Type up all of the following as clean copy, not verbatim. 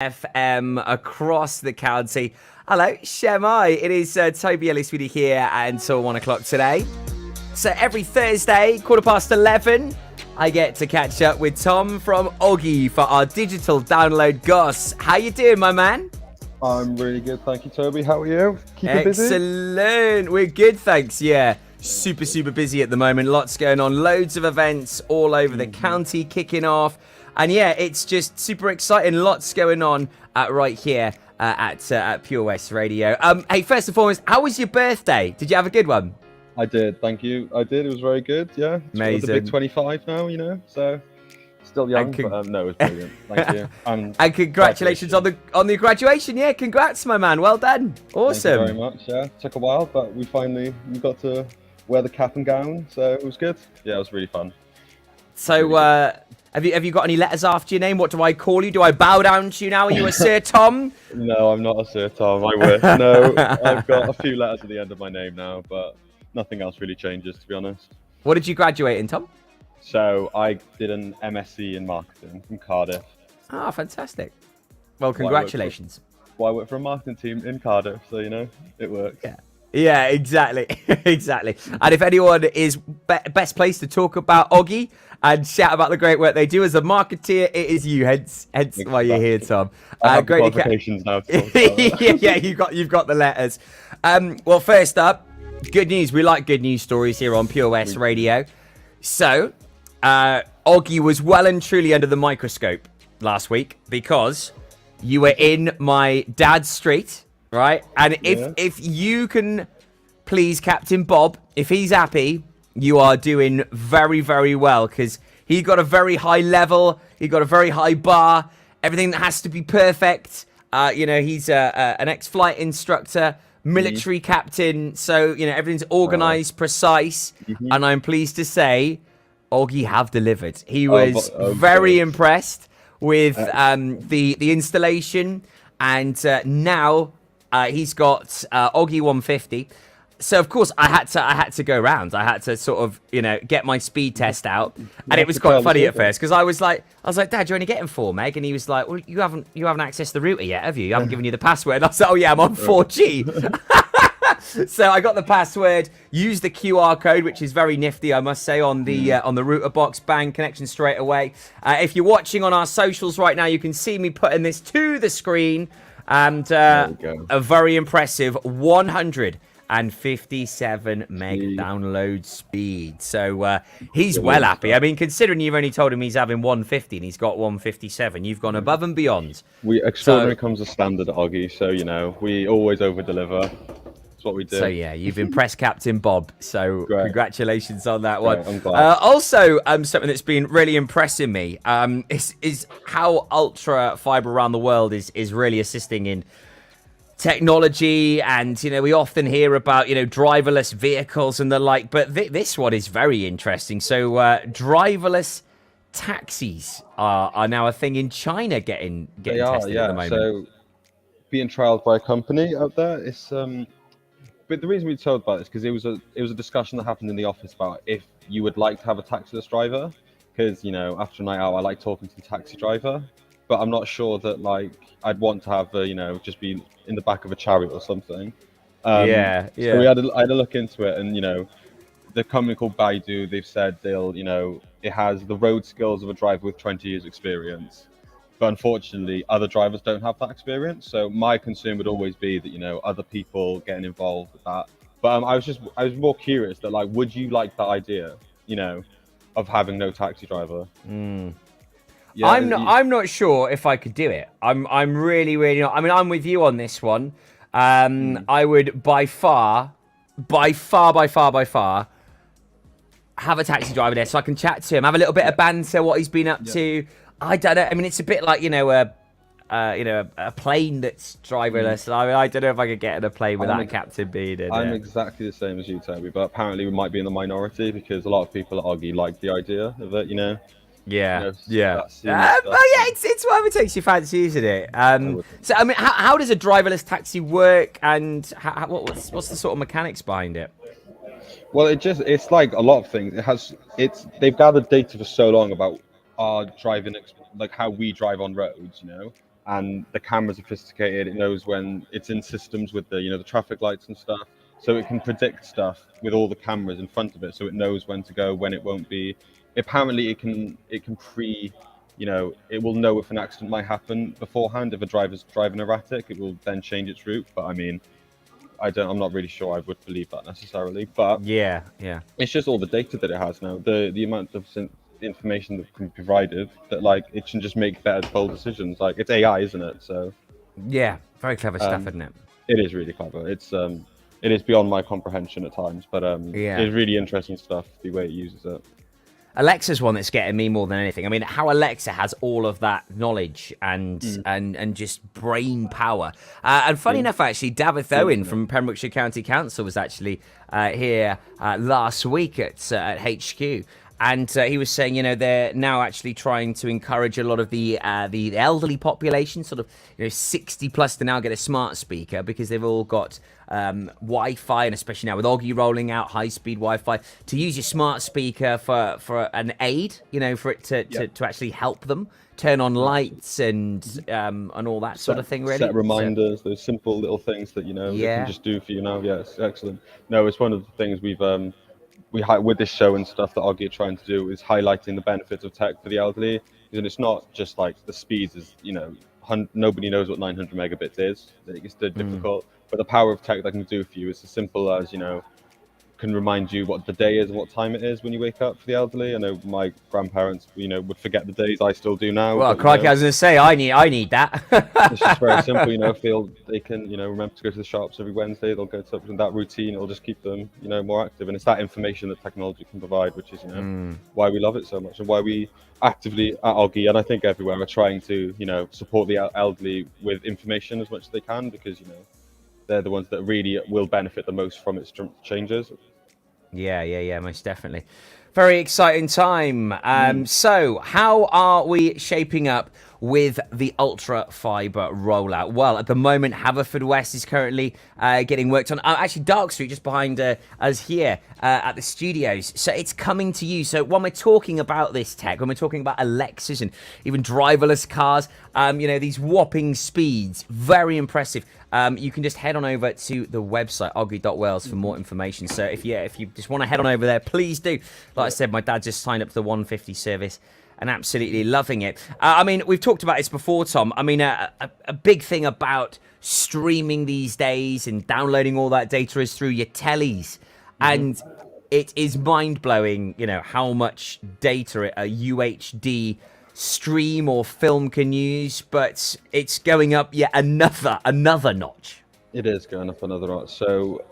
FM across the county. Hello, Shemai. It is Toby Ellis-Sweeney here until 1 o'clock today. So every Thursday, 11:15, I get to catch up with Tom from Oggy for our digital download goss. How you doing, my man? I'm really good, thank you, Toby. How are you? Keeping busy? Excellent. We're good, thanks. Yeah, super busy at the moment. Lots going on. Loads of events all over the county kicking off. And yeah, it's just super exciting. Lots going on right here at Pure West Radio. Hey, first and foremost, how was your birthday? Did you have a good one? I did, thank you. I did. It was very good. Yeah, amazing. The big 25 now, you know, so still young, but no, it was brilliant. Thank you. And congratulations on the graduation. Yeah, congrats, my man. Well done. Awesome. Thank you very much. Yeah, took a while, but we got to wear the cap and gown, so it was good. Yeah, it was really fun. So, have you got any letters after your name? What do I call you? Do I bow down to you now? Are you a Sir Tom? No, I'm not a Sir Tom. I wish. No, I've got a few letters at the end of my name now, but nothing else really changes, to be honest. What did you graduate in, Tom? So I did an MSc in marketing from Cardiff. Ah, fantastic. Well, congratulations. I work for a marketing team in Cardiff, so, you know, it works. Yeah, exactly. Exactly. And if anyone is best place to talk about Oggy and shout about the great work they do as a marketeer, it is you. Hence exactly. Why you're here, Tom. I have great qualifications now. Yeah, you've got the letters. Well, first up, good news. We like good news stories here on Pure West Radio. So, Oggy was well and truly under the microscope last week because you were in my dad's street. Right, and if you can please Captain Bob, if he's happy, you are doing very well, because he got a very high level, he got a very high bar, everything that has to be perfect. You know, he's an ex-flight instructor, military captain, so you know everything's organized, precise, and I'm pleased to say, Oggy have delivered. He was very impressed with the installation, and now. He's got Oggy 150. So of course I had to go around. I had to sort of, you know, get my speed test out. And it was quite funny at first because I was like, Dad, you're only getting 4 meg, and he was like, well, you haven't accessed the router yet, have you? I haven't given you the password. And I was like, oh yeah, I'm on 4G. So I got the password, used the QR code, which is very nifty, I must say, on the router box. Bang, connection straight away. If you're watching on our socials right now, you can see me putting this to the screen. And a very impressive 157 meg download speed. So he's well happy. I mean, considering you've only told him he's having 150 and he's got 157, you've gone above and beyond. Extraordinary comes a standard, Oggy. So, you know, we always over-deliver. That's what we do. So, yeah, you've impressed Captain Bob. So, congratulations on that one. I'm glad. Also, something that's been really impressing me is how Ultra Fiber around the world is really assisting in technology. And, you know, we often hear about, you know, driverless vehicles and the like. But this one is very interesting. So, driverless taxis are now a thing in China getting tested at the moment. So, being trialed by a company out there, it's... But the reason we told about this because it was a discussion that happened in the office about if you would like to have a taxiless driver, because you know after a night out I like talking to the taxi driver, but I'm not sure that like I'd want to have you know just be in the back of a chariot or something. So I had a look into it, and you know the company called Baidu, they've said it has the road skills of a driver with 20 years experience. But unfortunately, other drivers don't have that experience. So my concern would always be that, you know, other people getting involved with that. But I was more curious that, like, would you like the idea, you know, of having no taxi driver? Yeah, I'm not sure if I could do it. I'm really not. I mean, I'm with you on this one. I would by far have a taxi driver there so I can chat to him, have a little bit of banter, what he's been up to. I don't know. I mean, it's a bit like, you know, a plane that's driverless. I mean, I don't know if I could get in a plane without a captain being in. I'm exactly the same as you, Toby, but apparently we might be in the minority because a lot of people at Oggy like the idea of it, you know. Yeah. But yeah, it's whatever takes your fancy, isn't it? So I mean, how does a driverless taxi work, and what's the sort of mechanics behind it? Well, it's like a lot of things. They've gathered data for so long about our driving, like how we drive on roads, you know, and the camera's sophisticated. It knows when it's in systems with the the traffic lights and stuff, so it can predict stuff with all the cameras in front of it, so it knows when to go, when it won't be. Apparently, it can it will know if an accident might happen beforehand. If a driver's driving erratic, it will then change its route. But I mean, I'm not really sure I would believe that necessarily. But Yeah. it's just all the data that it has now, the amount of information that can be provided, that like it can just make better bold decisions. Like, it's AI, isn't it? So Yeah. Very clever stuff, isn't it? it is really clever. It is beyond my comprehension at times, but Yeah. it's really interesting stuff, the way it uses it. Alexa's one that's getting me more than anything. I mean, how Alexa has all of that knowledge and just brain power. And funny enough, actually, Davith Owen from Pembrokeshire County Council was actually here last week at HQ. And he was saying, they're now actually trying to encourage a lot of the elderly population, sort of 60 plus, to now get a smart speaker, because they've all got Wi-Fi, and especially now with Oggy rolling out high-speed Wi-Fi, to use your smart speaker for an aid, for it to actually help them turn on lights and all that sort of thing. Really, set reminders, those simple little things that it can just do for you now. Yes, excellent. No, it's one of the things with this show and stuff that Oggy are trying to do, is highlighting the benefits of tech for the elderly. And it's not just like the speeds is, nobody knows what 900 megabits is. It's still difficult, but the power of tech that can do for you is as simple as, can remind you what the day is and what time it is when you wake up for the elderly. I know my grandparents, would forget the days. I still do now. Well, but, crikey, I was going to say, I need that. It's just very simple, they can, remember to go to the shops every Wednesday. They'll go to that routine. It'll just keep them, more active. And it's that information that technology can provide, which is, why we love it so much, and why we actively at Oggy, and I think everywhere, are trying to, support the elderly with information as much as they can, because, they're the ones that really will benefit the most from its changes. Yeah, most definitely. Very exciting time. So, how are we shaping up with the Ultra Fiber rollout? Well, at the moment, Haverfordwest is currently getting worked on. Actually, Dark Street, just behind us here at the studios. So it's coming to you. So when we're talking about this tech, when we're talking about Alexas and even driverless cars, these whopping speeds, very impressive. You can just head on over to the website, oggy.wales, for more information. So if you just want to head on over there, please do. Like I said, my dad just signed up to the 150 service and absolutely loving it. I mean, we've talked about this before, Tom. I mean, a big thing about streaming these days and downloading all that data is through your tellies. And it is mind-blowing, how much data a UHD stream or film can use, but it's going up yet another notch. It is going up another notch. So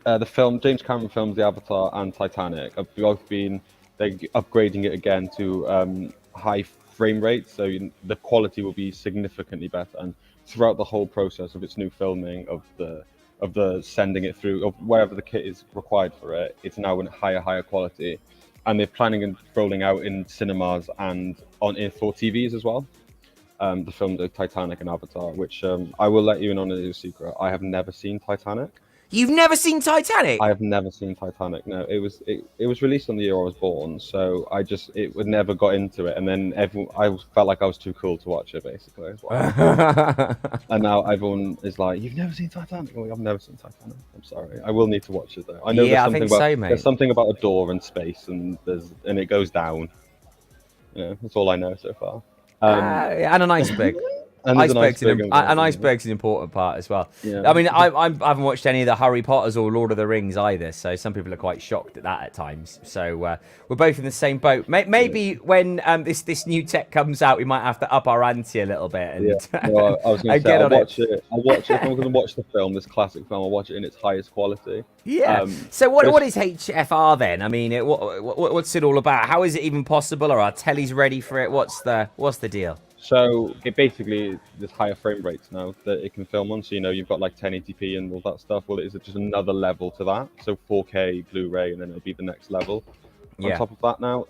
the film, James Cameron films The Avatar and Titanic, have both been upgrading it again to high frame rates, so the quality will be significantly better. And throughout the whole process of its new filming, of the sending it through, of wherever the kit is required for it, it's now in higher quality. And they're planning on rolling out in cinemas and for TVs as well. The films of Titanic and Avatar, which I will let you in on a secret. I have never seen Titanic. You've never seen Titanic? I have never seen Titanic. No, it was released on the year I was born, so it would never got into it. And then I felt like I was too cool to watch it, basically. And now everyone is like, "You've never seen Titanic?" Well, I've never seen Titanic. I'm sorry. I will need to watch it though. I know I think so, mate. There's something about a door in space, and it goes down. That's all I know so far. And an iceberg. And an iceberg's an important part as well. Yeah. I mean, I haven't watched any of the Harry Potters or Lord of the Rings either, so some people are quite shocked at that at times. So we're both in the same boat. Maybe when this new tech comes out, we might have to up our ante a little bit. And, I was going to say, I'll watch it. If I'm going to watch the film, this classic film, I'll watch it in its highest quality. Yeah. So what is HFR then? I mean, what's it all about? How is it even possible? Are our tellies ready for it? What's the deal? So it basically, there's higher frame rates now that it can film on. So, you've got like 1080p and all that stuff. Well, it is just another level to that. So 4K, Blu-ray, and then it'll be the next level on top of that now.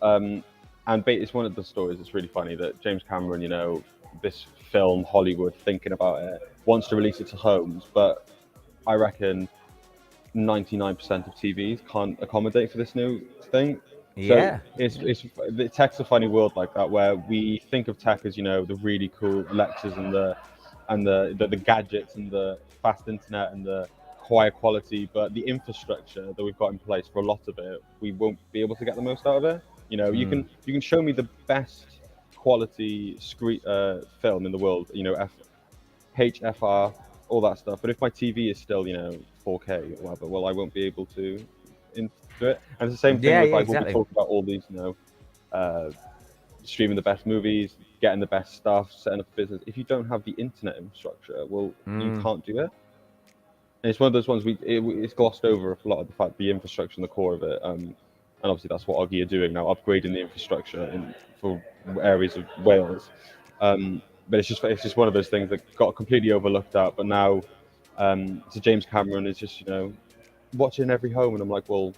And it's one of the stories. It's really funny that James Cameron, this film, Hollywood, thinking about it, wants to release it to homes. But I reckon 99% of TVs can't accommodate for this new thing. Yeah. it's tech's a funny world like that, where we think of tech as, you know, the really cool Alexas and the gadgets and the fast internet and the higher quality, but the infrastructure that we've got in place for a lot of it, we won't be able to get the most out of it. You know, you can show me the best quality film in the world, you know, HFR, all that stuff, but if my TV is still, you know, 4K or whatever, well, I won't be able to do it. And it's the same thing with, like, when we talk about all these, you know, streaming the best movies, getting the best stuff, setting up a business. If you don't have the internet infrastructure, well, you can't do it. And it's one of those ones it's glossed over a lot of the fact the infrastructure and the core of it. And obviously that's what Oggy are doing now, upgrading the infrastructure for areas of Wales. But it's just one of those things that got completely overlooked at. But now, so James Cameron is just, you know, watching every home, and I'm like, well,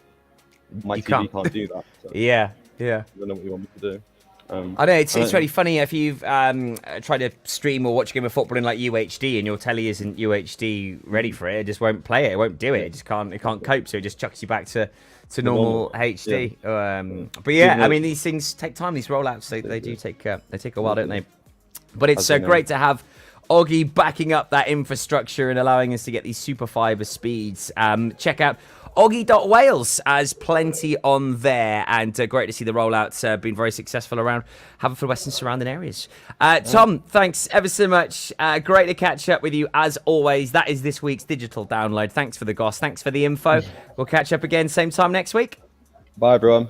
my TV can't do that. So Yeah. I don't know what you want me to do. I know it's really funny if you've tried to stream or watch a game of football in like UHD and your telly isn't UHD ready for it. It just won't play it. It won't do it. It just can't cope. So it just chucks you back to normal HD. Yeah. But yeah, I mean, these things take time. These rollouts they do take a while, don't they? But it's so great to have Oggy backing up that infrastructure and allowing us to get these super fiber speeds. Check out Oggy.Wales, as plenty on there, and great to see the rollouts being very successful around Haverfordwest and surrounding areas. Tom, thanks ever so much. Great to catch up with you as always. That is this week's digital download. Thanks for the goss. Thanks for the info. We'll catch up again same time next week. Bye, everyone.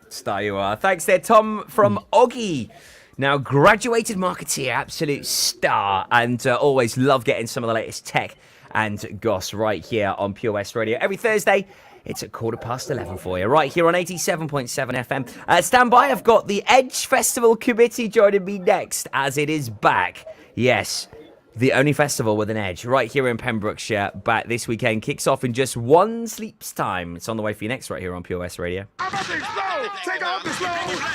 Star you are. Thanks there, Tom from Oggy. Now, graduated marketeer, absolute star, and always love getting some of the latest tech and goss right here on Pure West Radio. Every Thursday, it's at 11:15 for you, right here on 87.7 FM. Stand by, I've got the Edge Festival Committee joining me next, as it is back. Yes, the only festival with an edge, right here in Pembrokeshire, back this weekend. Kicks off in just one sleep's time. It's on the way for you next, right here on Pure West Radio. I'm up and slow. Take off the slow.